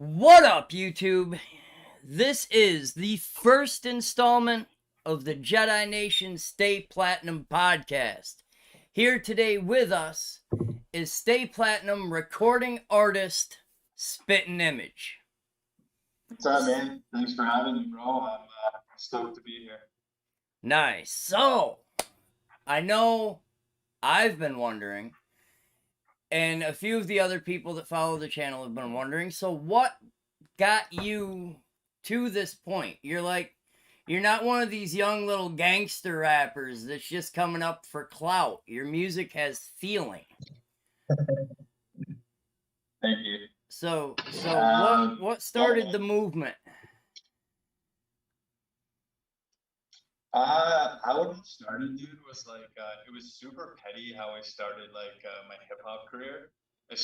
What up, YouTube? This is the first installment of the Jedi Nation Stay Platinum podcast. Here today with us is Stay Platinum recording artist SpittenImage. What's up, man? Thanks for having me, bro. I'm stoked to be here. Nice. So, I know I've been wondering, and a few of the other people that follow the channel have been wondering, so what got you to this point? You're not one of these young little gangster rappers that's just coming up for clout. Your music has feeling. Thank you. So what started the movement? How it started, dude, was it was super petty how I started my hip hop career. I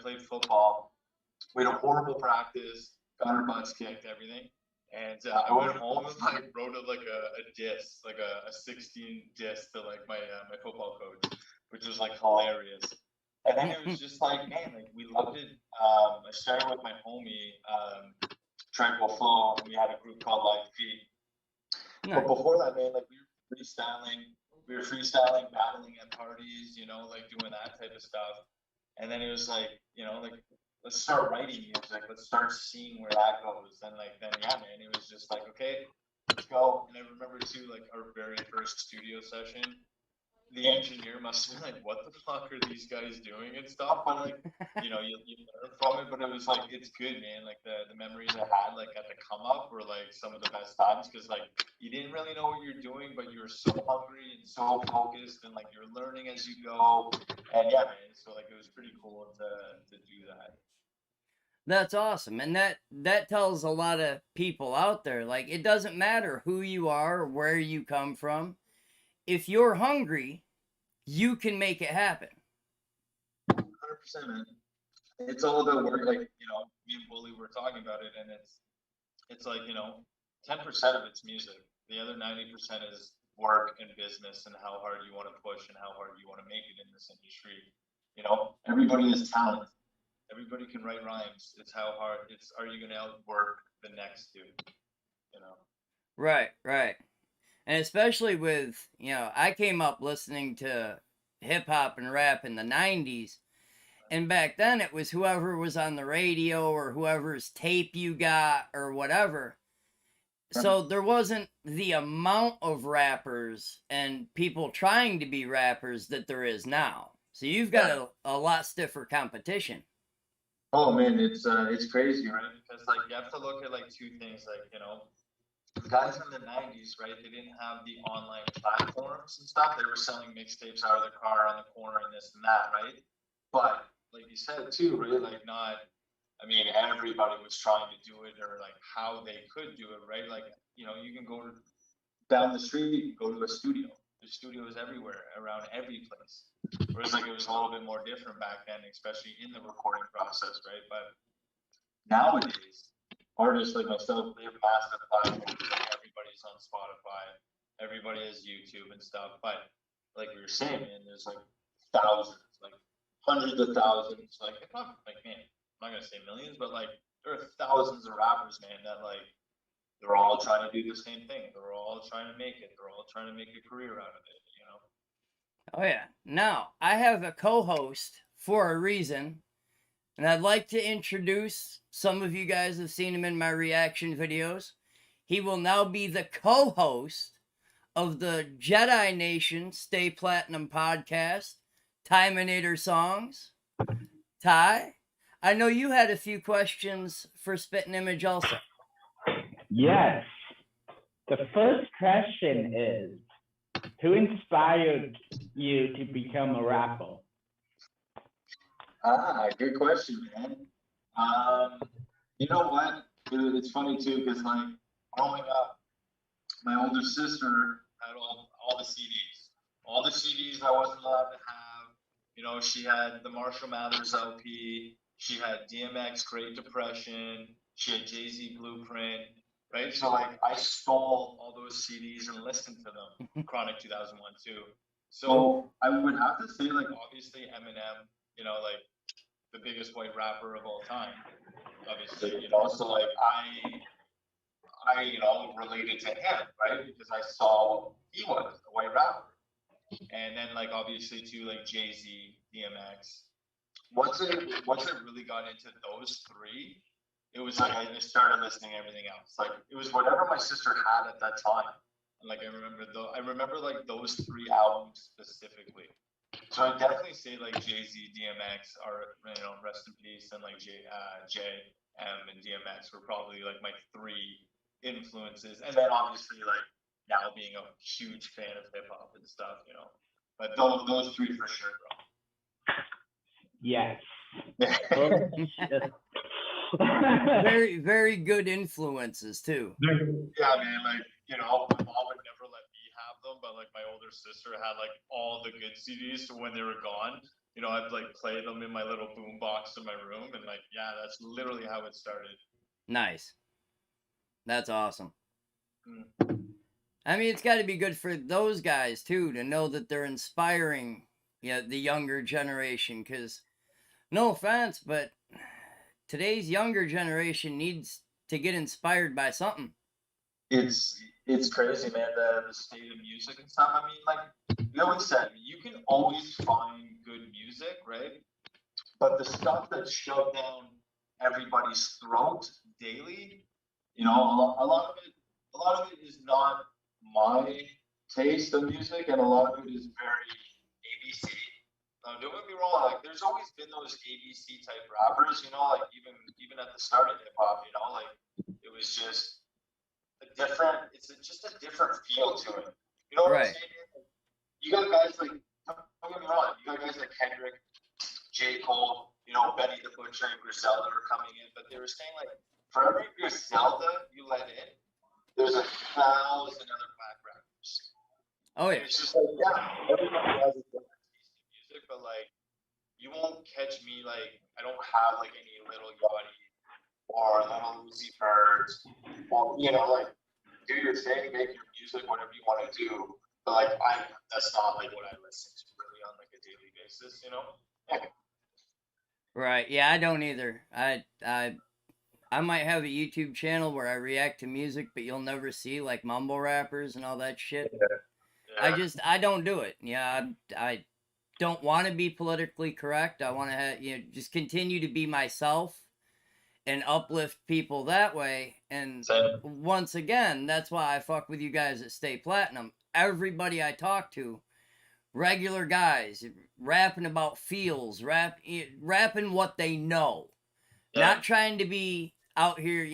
played football. We had a horrible practice, got our butts kicked, everything. And I went home and wrote a diss, a 16 diss to my football coach, which was hilarious. And then it was just man, we loved it. I started with my homie, Tranquil Flow, and we had a group called Live Feet. Nice. But before that, man, we were freestyling, battling at parties, doing that type of stuff. And then it was let's start writing music. Let's start seeing where that goes. And yeah, man, it was just okay, let's go. And I remember too, our very first studio session, the engineer must have been what the fuck are these guys doing and stuff? But you learn from it. But it was it's good, man. The memories I had at the come up were some of the best times because you didn't really know what you're doing, but you were so hungry and so focused, and you're learning as you go. And yeah, man. So it was pretty cool to do that. That's awesome. And that tells a lot of people out there, it doesn't matter who you are or where you come from. If you're hungry, you can make it happen. 100%, man. It's all about work. Me and Bully were talking about it, and it's 10% of it's music. The other 90% is work and business and how hard you want to push and how hard you want to make it in this industry. Everybody has talent. Everybody can write rhymes. It's how hard. Are you going to outwork the next dude? Right. And especially with, I came up listening to hip hop and rap in the 90s. And back then it was whoever was on the radio or whoever's tape you got or whatever. So there wasn't the amount of rappers and people trying to be rappers that there is now. So you've got a lot stiffer competition. Oh man, it's crazy, right? Because you have to look at two things, the guys in the 90s, right? They didn't have the online platforms and stuff. They were selling mixtapes out of the car on the corner and this and that, right? But like you said too, right? Everybody was trying to do it or how they could do it, right? You can go down the street, go to a studio. There's studios everywhere, around every place. Whereas it was a little bit more different back then, especially in the recording process, right? But nowadays, artists like myself, we have massive platforms. Everybody's on Spotify, everybody has YouTube and stuff. But like we were saying, man, there's thousands, hundreds of thousands. Man, I'm not gonna say millions, but there are thousands of rappers, man, that they're all trying to do the same thing. They're all trying to make it. They're all trying to make a career out of it. Oh yeah. Now I have a co-host for a reason. And I'd like to introduce, some of you guys have seen him in my reaction videos. He will now be the co-host of the Jedi Nation Stay Platinum podcast, Tyminatorsongs. Ty, I know you had a few questions for SpittenImage also. Yes. The first question is, who inspired you to become a rapper? Good question, man. You know what? It's funny too, because growing up, my older sister had all the CDs. All the CDs I wasn't allowed to have. She had the Marshall Mathers LP. She had DMX Great Depression. She had Jay-Z Blueprint. Right? So I stole all those CDs and listened to them. Chronic 2001 too. So I would have to say obviously Eminem, the biggest white rapper of all time. obviously, so like I related to him, right? Because I saw he was a white rapper. And then like obviously too, like Jay-Z, DMX. Once it really got into those three, it was like I just started listening to everything else. Like it was whatever my sister had at that time. And like I remember like those three albums specifically. So I definitely say like Jay-Z, DMX are rest in peace, and like J and DMX were probably like my three influences. And then obviously like now being a huge fan of hip hop and stuff, But those three for sure, bro. Yes. Very, very good influences too. Yeah, man. Like, my mom would never let me have them, but like my older sister had like all the good CDs. So when they were gone, I'd like play them in my little boom box in my room, and like, yeah, that's literally how it started. Nice. That's awesome. Mm. I mean, it's got to be good for those guys too to know that they're inspiring, the younger generation. Because, no offense, but today's younger generation needs to get inspired by something. It's crazy, man. The state of music and stuff. I mean, like we always said, you can always find good music, right? But the stuff that's shoved down everybody's throat daily, a lot of it is not my taste of music, and a lot of it is very ABC. Don't get me wrong, like there's always been those ABC type rappers, like even at the start of hip hop, like it was just just a different feel to it. You know what Right. I'm saying? You got guys like, don't get me wrong, you got guys like Kendrick, J. Cole, Benny the Butcher and Griselda are coming in, but they were saying like for every Griselda you let in, there's 1,000 other black rappers. Oh yeah. And it's just like, yeah, everybody has a different taste in music, but like you won't catch me like I don't have like any Little Yachty or Little Uzi Vert, or like do your thing, make your music, whatever you want to do. But like that's not like what I listen to really on like a daily basis, Right. Yeah, I don't either. I might have a YouTube channel where I react to music, but you'll never see like mumble rappers and all that shit. Yeah. I don't do it. Yeah, I don't want to be politically correct. I want to have, just continue to be myself and uplift people that way. And Same. once again, that's why I fuck with you guys at Stay Platinum. Everybody I talk to, regular guys, rapping about feels, rapping what they know. Yeah. Not trying to be out here,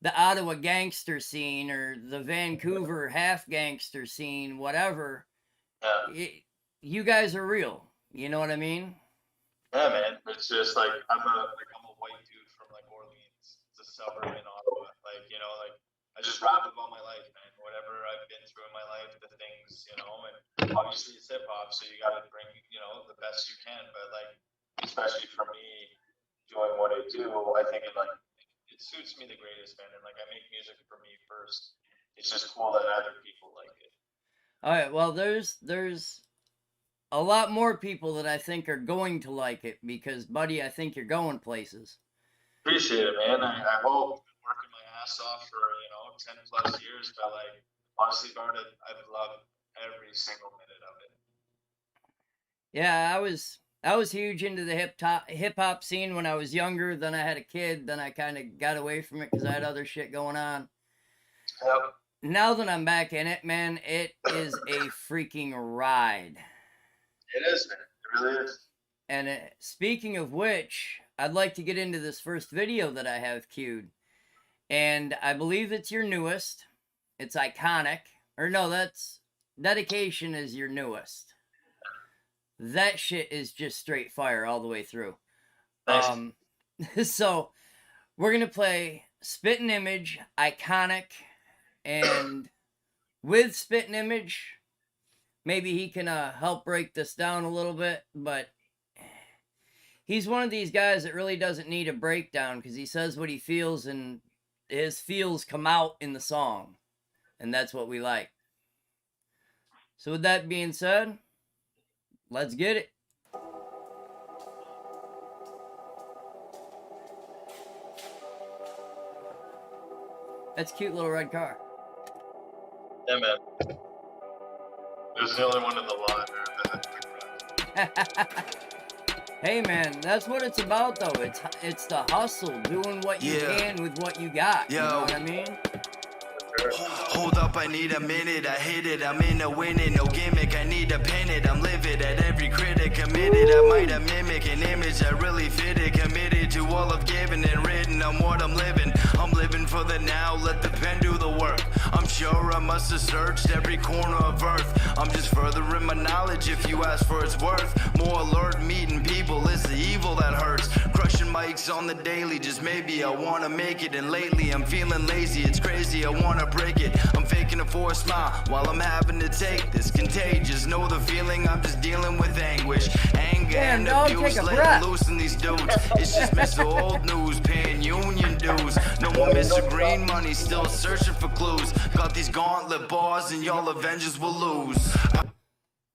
the Ottawa gangster scene or the Vancouver half gangster scene, whatever. Yeah. You guys are real. You know what I mean? Yeah, man. It's just like I'm a white dude from like Orleans. It's a suburb in Ottawa. Like, I just rap about my life, man. Whatever I've been through in my life, the things, and obviously it's hip hop, so you gotta bring, the best you can. But like, especially for me doing what I do, I think it suits me the greatest, man. And like I make music for me first. It's just cool that other people like it. All right. Well, there's a lot more people that I think are going to like it because, buddy, I think you're going places. Appreciate it, man. I hope. I've been working my ass off for 10 plus years, but like honestly about it, I've loved every single minute of it. Yeah, I was huge into the hip hop scene when I was younger. Then I had a kid. Then I kind of got away from it because I had other shit going on. Yep. Now that I'm back in it, man, it is a freaking ride. It is, man. It really is. And speaking of which, I'd like to get into this first video that I have queued. And I believe it's your newest. It's iconic. Or no, that's Dedication is your newest. That shit is just straight fire all the way through. Nice. So we're gonna play SpittenImage, iconic, and with SpittenImage, maybe he can help break this down a little bit, but he's one of these guys that really doesn't need a breakdown because he says what he feels and his feels come out in the song, and that's what we like. So with that being said, let's get it. That's a cute little red car. Yeah, man. It was the only one in the lot. Hey man, that's what it's about though. It's the hustle, doing what you can with what you got. You know what I mean? Hold up, I need a minute, I hit it, I'm in a winning, no gimmick, I need to pin it, I'm livid at every critic, committed, I might have mimic an image that really fitted, committed to all I've given and written, I'm what I'm living for the now, let the pen do the work, I'm sure I must have searched every corner of earth, I'm just furthering my knowledge if you ask for its worth, more alert, meeting people, it's the evil that hurts, crushing mics on the daily, just maybe I wanna make it, and lately I'm feeling lazy, it's crazy, I wanna break it. I'm faking it for a smile while I'm having to take this contagious. Know the feeling, I'm just dealing with anguish, anger and abuse. Let loose in these dudes. It's just Mr. Old News paying union dues. No more Mr. Green money, still searching for clues. Got these gauntlet bars and y'all Avengers will lose.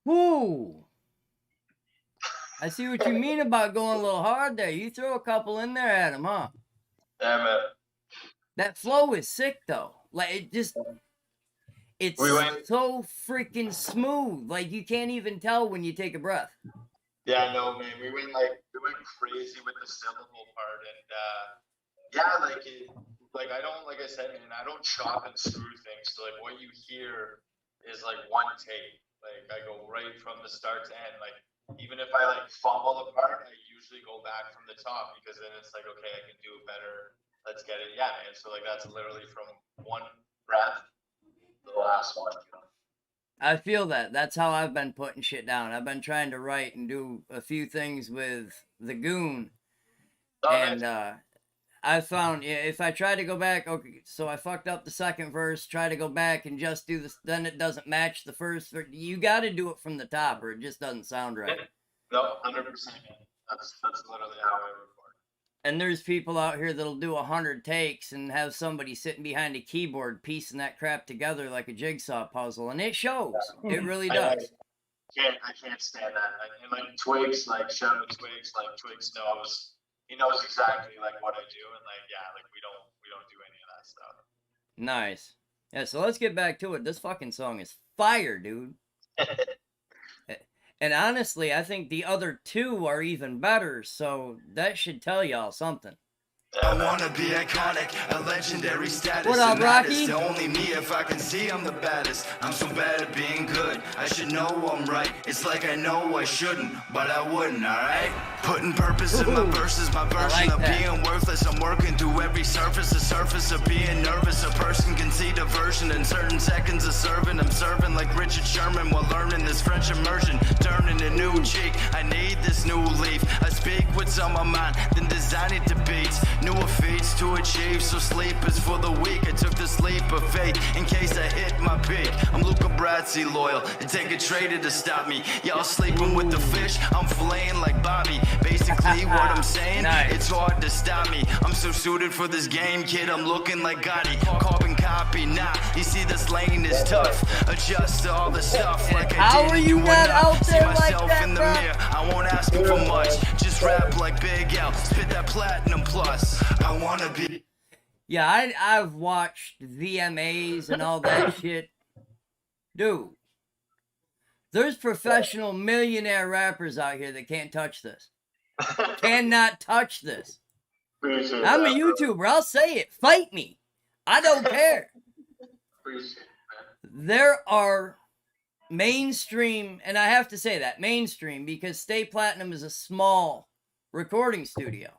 Woo! I see what you mean about going a little hard there. You throw a couple in there at him, huh? Yeah, man. That flow is sick though. Like it's so freaking smooth. Like you can't even tell when you take a breath. Yeah, no, man. We went crazy with the syllable part, and yeah, like I said, man, I don't chop and screw things. So like what you hear is like one take. Like I go right from the start to end. Like even if I like fumble a part, I usually go back from the top because then it's like, okay, I can do it better. Let's get it. Yeah, man. So like that's literally from one breath to the last one. You know? I feel that. That's how I've been putting shit down. I've been trying to write and do a few things with the Goon. And I found if I try to go back, okay, so I fucked up the second verse, try to go back and just do this, then it doesn't match the first. You got to do it from the top or it just doesn't sound right. No, 100%. That's literally how I record. And there's people out here that'll do 100 takes and have somebody sitting behind a keyboard piecing that crap together like a jigsaw puzzle, and it shows. It really does. I can't stand that. And like Twigs, like shout out Twigs, like Twigs knows. He knows exactly like what I do, and like like we don't do any of that stuff. Nice. Yeah, so let's get back to it. This fucking song is fire, dude. And honestly, I think the other two are even better, so that should tell y'all something. I wanna be iconic, a legendary status. What up, Rocky? It's only me if I can see I'm the baddest. I'm so bad at being good, I should know I'm right. It's like I know I shouldn't, but I wouldn't, alright? Putting purpose in my verses, my version of being worthless. I'm working through every surface, the surface of being nervous. A person can see diversion in certain seconds of serving. I'm serving like Richard Sherman while learning this French immersion. Turning a new cheek, I need this new leaf. I speak what's on my mind, then design it to beats. Newer feats to achieve, so sleep is for the weak. I took the sleep of faith in case I hit my peak. I'm Luca Brasi loyal, and take a traitor to stop me. Y'all sleeping with the fish, I'm filleting like Bobby. Basically what I'm saying, it's hard to stop me. I'm so suited for this game, kid, I'm looking like Gotti. Carbon copy, nah, you see this lane is tough. Adjust to all the stuff like I didn't do enough. See myself in the mirror, I won't ask for much. Just rap like Big L, spit that platinum plus. I wanna be. Yeah, I've watched VMAs and all that shit. Dude, there's professional millionaire rappers out here that can't touch this. Cannot touch this. I'm a YouTuber, I'll say it. Fight me. I don't care. There are mainstream, and I have to say that, mainstream, because Stay Platinum is a small recording studio.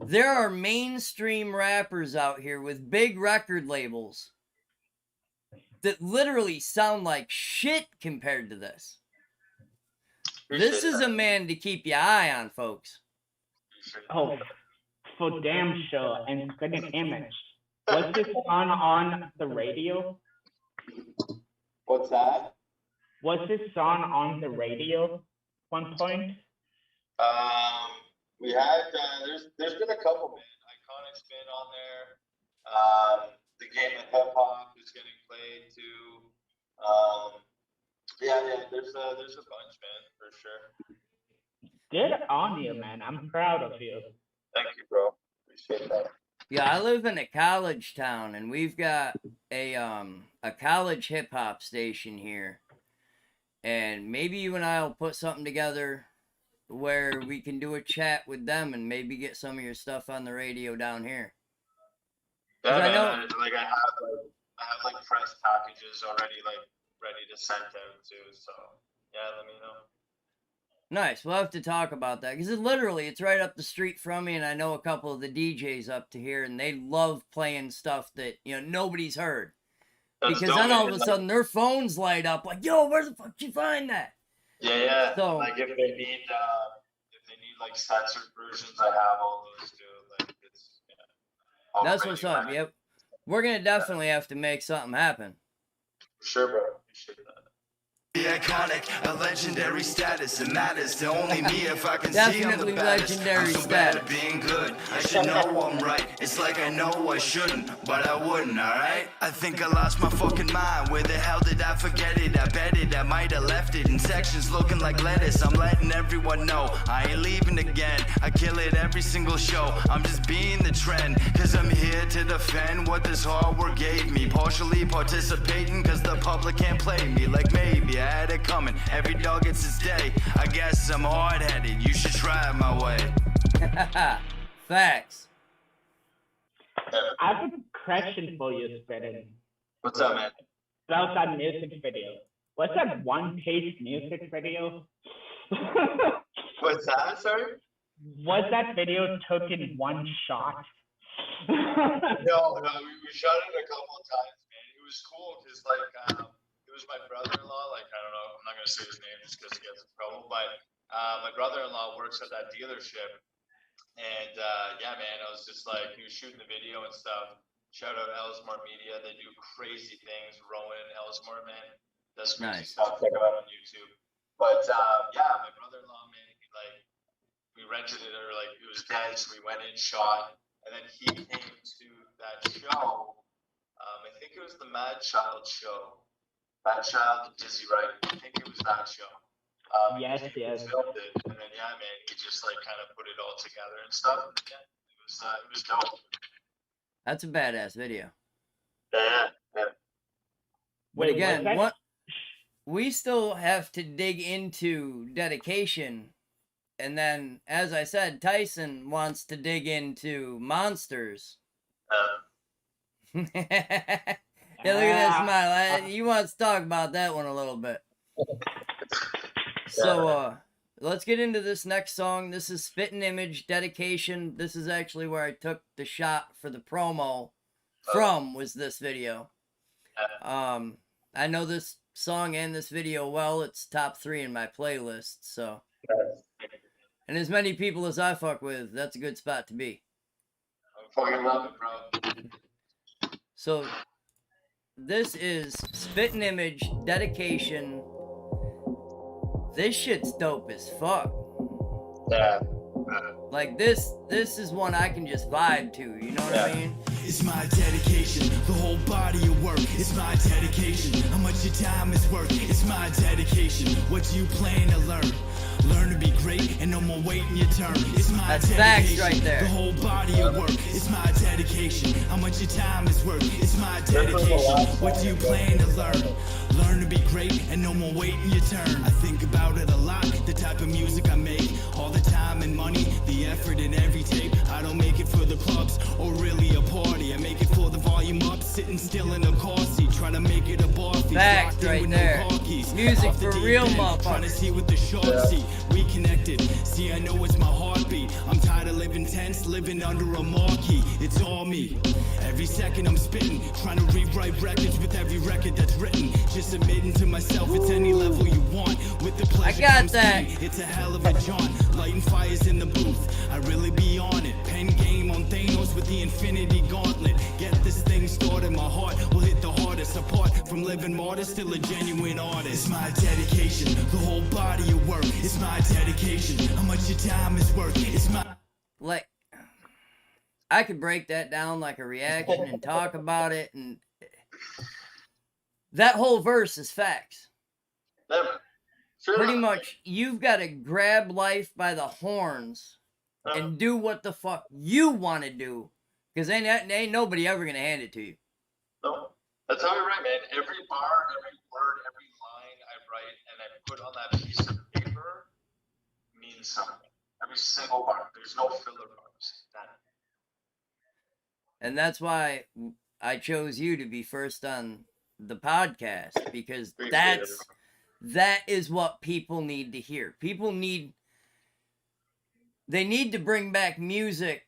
There are mainstream rappers out here with big record labels that literally sound like shit compared to this. This is a man to keep your eye on, folks. Oh, for damn sure. And SpittenImage. Was this song on the radio? What's that? Was this song on the radio one point? We had there's been a couple, man. Iconic's been on there. The game of hip hop is getting played too. There's a bunch, man, for sure. Good on you, man. I'm proud of you. Thank you, bro. Appreciate that. Yeah, I live in a college town, and we've got a college hip hop station here, and maybe you and I'll put something together where we can do a chat with them and maybe get some of your stuff on the radio down here. Yeah, 'Cause I man. know- I have like fresh packages already, like ready to send out too. So yeah, let me know. Nice. We'll have to talk about that because it's right up the street from me, and I know a couple of the DJs up to here, and they love playing stuff that nobody's heard. That's Because dope, then all of man. a sudden their phones light up like, "Yo, where the fuck did you find that?" Yeah. So- like if they need like censored versions, I have all those too. Like it's all That's ready what's to up. go. Yep. We're gonna definitely have to make something happen. For sure, bro. Appreciate that. The iconic, a legendary status. It matters to only me if I can see I'm the Definitely baddest. legendary I'm so bad status. at being good. I should know I'm right. It's like I know I shouldn't, but I wouldn't, alright? I think I lost my fucking mind. Where the hell did I forget it? I bet it, I might have left it in sections looking like lettuce. I'm letting everyone know I ain't leaving again. I kill it every single show. I'm just being the trend, cause I'm here to defend what this hard work gave me. Partially participating cause the public can't play me. Like maybe I had it coming. Every dog gets its day. I guess I'm hard-headed. You should try it my way. Facts. I have a question for you, Spitten. What's up, man? About that music video. What's that one-page music video? What's that, sorry? Was that video took in one shot? No, we shot it a couple of times, man. It was cool because it was my brother-in-law. Like I don't know, I'm not gonna say his name just because he gets in trouble. But my brother-in-law works at that dealership, and yeah, man, I was just like he was shooting the video and stuff. Shout out Ellsmore Media, they do crazy things. Rowan Ellsmore, man, does crazy Nice. stuff. Check it out on YouTube. But yeah, my brother-in-law, man, we rented it or like it was dead, so we went in, shot, and then he came to that show. I think it was the Mad Child show. Mad Child and Dizzy Wright. I think it was that show. Yes, he yes. filmed it, and then yeah, man, he just like kind of put it all together and stuff. And, yeah, it was dope. That's a badass video. Yeah. But Wait, again, was that- we still have to dig into dedication. And then, as I said, Tyson wants to dig into monsters. Yeah, look at that smile. He wants to talk about that one a little bit. So, let's get into this next song. This is SpittenImage, Dedication. This is actually where I took the shot for the promo from, was this video. I know this song and this video well. It's top 3 in my playlist, so. And as many people as I fuck with, that's a good spot to be. I fucking love it, bro. So, this is SpittenImage, Dedication. This shit's dope as fuck. Yeah. Like, this is one I can just vibe to, you know what I mean? It's my dedication, the whole body of work. It's my dedication, how much your time is worth. It's my dedication, what do you plan to learn? Learn to be great and no more waiting your turn. It's my That's dedication, facts right there. the whole body of work. It's my dedication, how much your time is worth. It's my dedication, what do you plan to learn? Learn to be great and no more waiting your turn. I think about it a lot, the type of music I make. All the time and money, the effort in every tape. I don't make it for the clubs or really a party. I make it for the volume up, sitting still in a car seat. Try to make it a bar feast. Facts Locked in right with there. no car keys. Music Off the for deep real end, Trying to motherfuckers. see with the short seat. We connected. See, I know it's my heartbeat. I'm tired of living tense, living under a marquee. It's all me. Every second I'm spitting, trying to rewrite records with every record that's written. Just admitting to myself it's any level you want. With the pleasure got comes that. pain. It's a hell of a jaunt. Lighting fires in the booth. I really be on it. Pen game on Thanos with the infinity gauntlet. Get this thing started. My heart will hit the hardest. Apart from living martyr, still a genuine artist. It's my dedication, the whole body of work. It's my dedication, how much your time is worth. It's my Like, I could break that down like a reaction and talk about it, and that whole verse is facts. Pretty much, you've got to grab life by the horns and do what the fuck you want to do, Because ain't nobody ever gonna hand it to you. No, that's how I write, man. Every bar, every word, every line I write and I put on that piece of paper means something. Every single bar. There's no filler bars. None. And that's why I chose you to be first on the podcast, because that is what people need to hear. They need to bring back music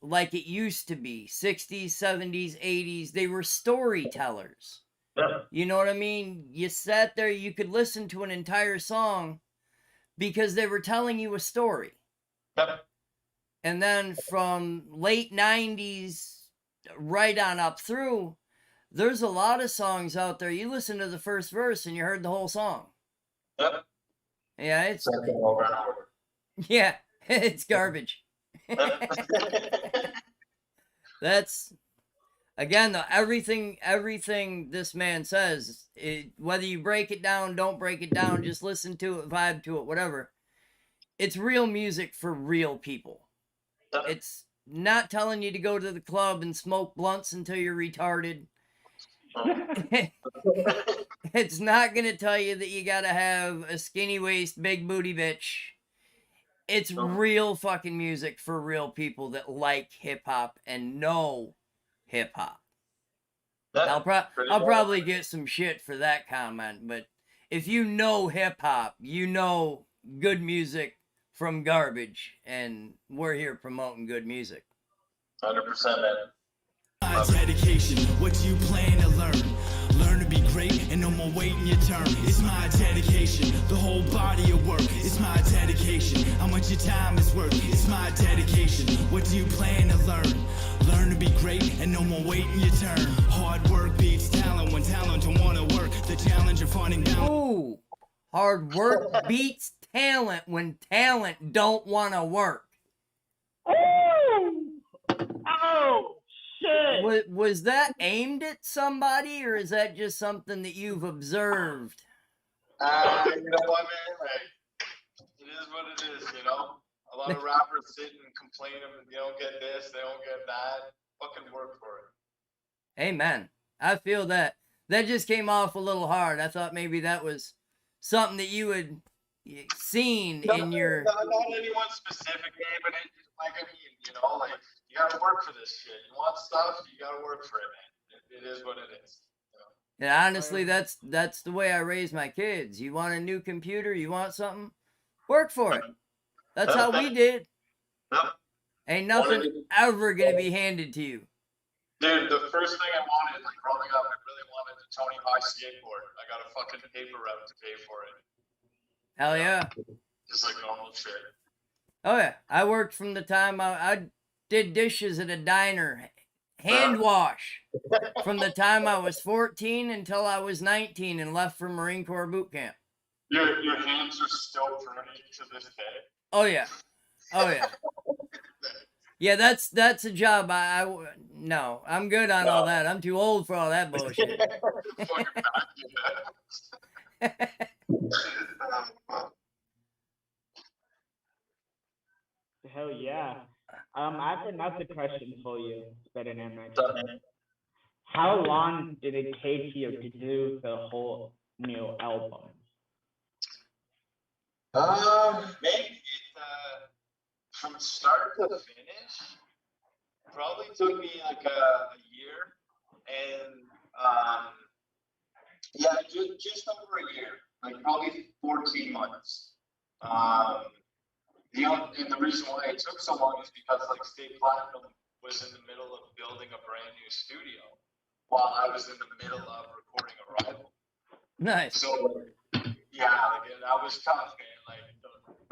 like it used to be. 60s, 70s, 80s. They were storytellers. Yeah. You know what I mean? You sat there, you could listen to an entire song because they were telling you a story. Yep. And then from late 90s right on up through, there's a lot of songs out there. You listen to the first verse and you heard the whole song. Yep. Yeah, it's Over and over. yeah, it's garbage. That's again, though, everything this man says, whether you break it down, don't break it down, just listen to it, vibe to it, whatever. It's real music for real people. It's not telling you to go to the club and smoke blunts until you're retarded. It's not going to tell you that you got to have a skinny waist, big booty bitch. It's real fucking music for real people that like hip hop and know hip hop. I'll probably get some shit for that comment, but if you know hip hop, you know good music from garbage, and we're here promoting good music. 100%, man. My dedication, what do you plan to learn? Learn to be great and no more waiting your turn. It's my dedication, the whole body of work. It's my dedication, how much your time is worth. It's my dedication, what do you plan to learn? Learn to be great and no more waiting your turn. Hard work beats talent when talent don't want to work. The challenge of finding balance. Ooh, hard work beats talent when talent don't want to work. Oh, shit. Was that aimed at somebody, or is that just something that you've observed? You know what, man? Like, it is what it is, you know? A lot of rappers sit and complain, they don't get this, they don't get that. Fucking work for it. Amen. I feel that. That just came off a little hard. I thought maybe that was something that you had seen in your... Not anyone specific, but like, I mean, you know, like, you gotta work for this shit. You want stuff, you gotta work for it, man. It is what it is. You know? And honestly, that's the way I raise my kids. You want a new computer? You want something? Work for it. That's how we did. Yep. Ain't nothing ever gonna be handed to you. Dude, the first thing I wanted, like, growing up, I really wanted the Tony Hawk skateboard. I got a fucking paper route to pay for it. Hell yeah. Just like normal shit. Oh yeah. I worked from the time I did dishes at a diner, hand wash, from the time I was 14 until I was 19 and left for Marine Corps boot camp. Your hands are still burning to this day. Oh yeah. Oh yeah. Yeah, that's a job no, I'm good on all that. I'm too old for all that bullshit. Hell yeah. I have another question for you, SpittenImage. How long did it take you to do the whole new album? Maybe from start to finish, probably took me like a year, and yeah, just over a year, like probably 14 months. And the reason why it took so long is because like State Platinum was in the middle of building a brand new studio while I was in the middle of recording Arrival. Nice. So yeah, like that was tough, man. Like,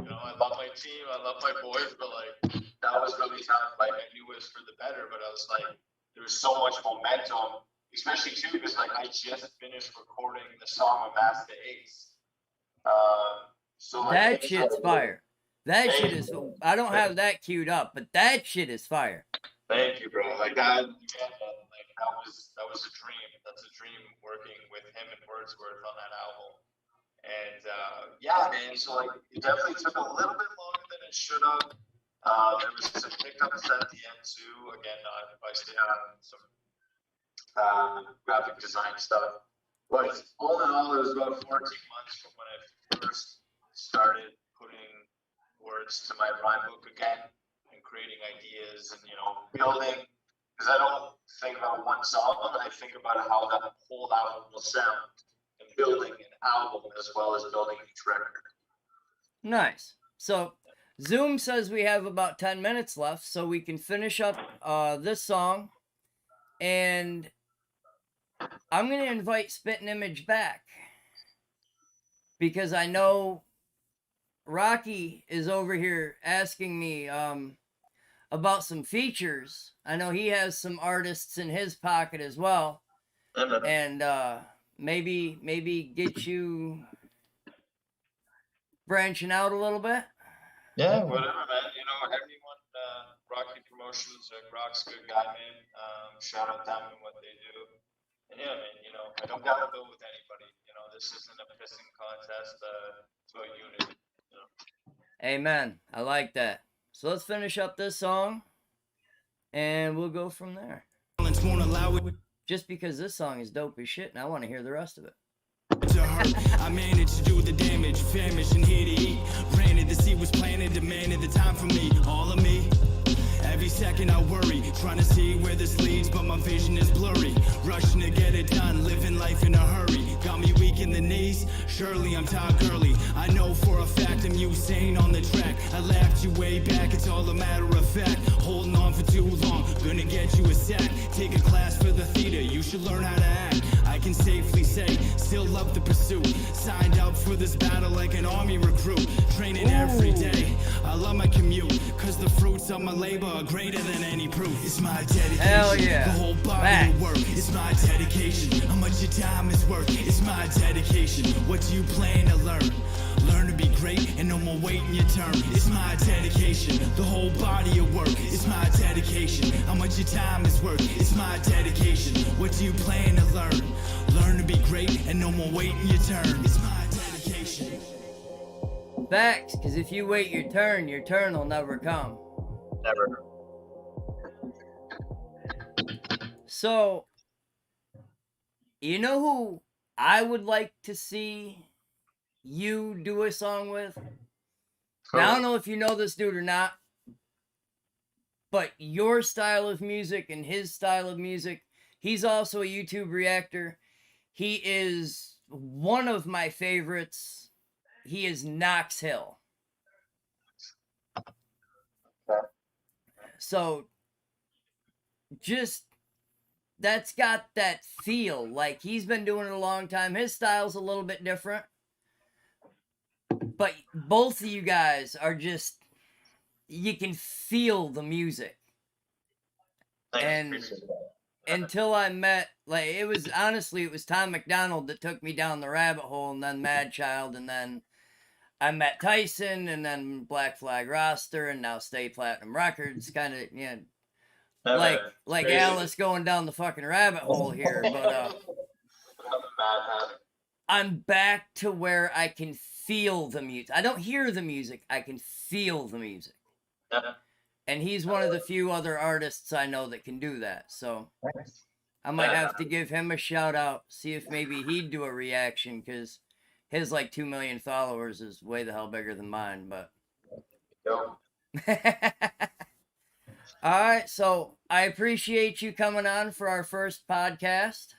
you know, I love my team, I love my boys, but like that was really tough. Like I knew it was for the better, but I was like, there was so much momentum, especially too because like I just finished recording the song of Master Ace. So like, that shit's fire. That shit is. I don't have that queued up, but that shit is fire. Thank you, bro. Like that, again, like that was a dream. That's a dream working with him and Wordsworth on that album. And yeah, man. So like, it definitely took a little bit longer than it should have. There was some hiccups at the end too. Again, I stayed on some graphic design stuff. But all in all, it was about 14 months from when I first started putting words to my rhyme book again and creating ideas and, building. Because I don't think about one song, I think about how that whole album will sound and building an album as well as building each record. Nice. So Zoom says we have about 10 minutes left, so we can finish up this song. And I'm going to invite SpittenImage back. Because I know Rocky is over here asking me about some features. I know he has some artists in his pocket as well. And maybe get you branching out a little bit. Yeah, whatever, man. Everyone, Rocky Promotions, Rock's a good guy, man. Shout out them and what they do. And yeah, man, I don't gotta go with anybody. This isn't a pissing contest. It's about unity. Amen. I like that. So let's finish up this song, and we'll go from there. Just because this song is dope as shit, and I want to hear the rest of it. I managed to do the damage, famished and here to eat. Granted, the seed was planted, demanded the time from me, all of me. Every second I worry, trying to see where this leads, but my vision is blurry. Rushing to get it done, living life in a hurry. Got me weak in the knees, surely I'm Todd Gurley. I know for a fact I'm Usain on the track. I laughed you way back, it's all a matter of fact. Holding on for too long, gonna get you a sack. Take a class for the theater, you should learn how to act. I can safely say, still love the pursuit. Signed up for this battle like an army recruit. Training every day, I love my commute. Cause the fruits of my labor are greater than any proof. It's my dedication, Hell yeah. the whole body of work. It's my dedication, how much your time is worth. It's my dedication, what do you plan to learn? Learn to be great and no more waiting your turn. It's my dedication, the whole body of work. It's my dedication, how much your time is worth. It's my dedication, what do you plan to learn? Learn to be great and no more waiting your turn. It's my dedication. Facts, because if you wait your turn will never come. Never. So, you know who I would like to see you do a song with? Now, I don't know if you know this dude or not, but your style of music and his style of music, he's also a YouTube reactor. He is one of my favorites. He is Knox Hill. So, just, that's got that feel. Like, he's been doing it a long time. His style's a little bit different. But both of you guys are just, you can feel the music. And until I met, like, it was Tom McDonald that took me down the rabbit hole, and then Mad Child, and then I met Tyson, and then Black Flag Roster, and now Stay Platinum Records, kind of, like crazy. Alice going down the fucking rabbit hole here, but I'm back to where I can feel the music. I don't hear the music, I can feel the music. And he's one of the few other artists I know that can do that, so I might have to give him a shout out, see if maybe he'd do a reaction, because his, 2 million followers is way the hell bigger than mine, but... Alright, so I appreciate you coming on for our first podcast.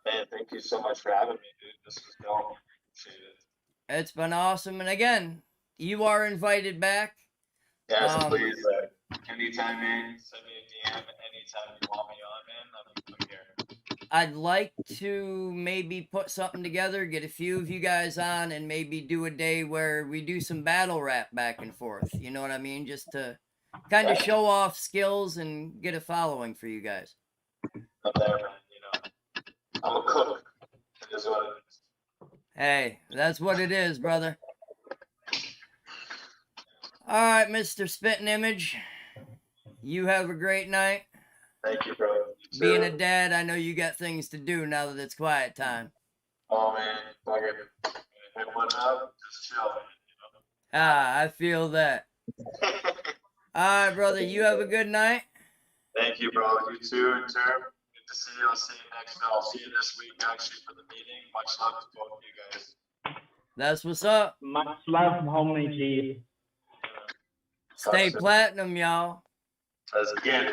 Man, thank you so much for having me, dude. This was dope. Appreciate it. It's been awesome, and again, you are invited back. Yeah, so please, anytime, man, send me a DM anytime you want me on, man. I'm here. I'd like to maybe put something together, get a few of you guys on, and maybe do a day where we do some battle rap back and forth. You know what I mean? Just to kind of show off skills and get a following for you guys. I'm there, man. I'm a cook. It is what it is. Hey, that's what it is, brother. All right, Mr. SpittenImage, you have a great night. Thank you, bro. You Being a dad, I know you got things to do now that it's quiet time. Oh, man. Fucking hit one up, just chill, Ah, I feel that. All right, brother. You have a good night. Thank you, bro. You too, Term. Good to see you. I'll see you next. I'll see you this week actually for the meeting. Much love to both of you guys. That's what's up. Much love from Homely G. Stay platinum, y'all. Again.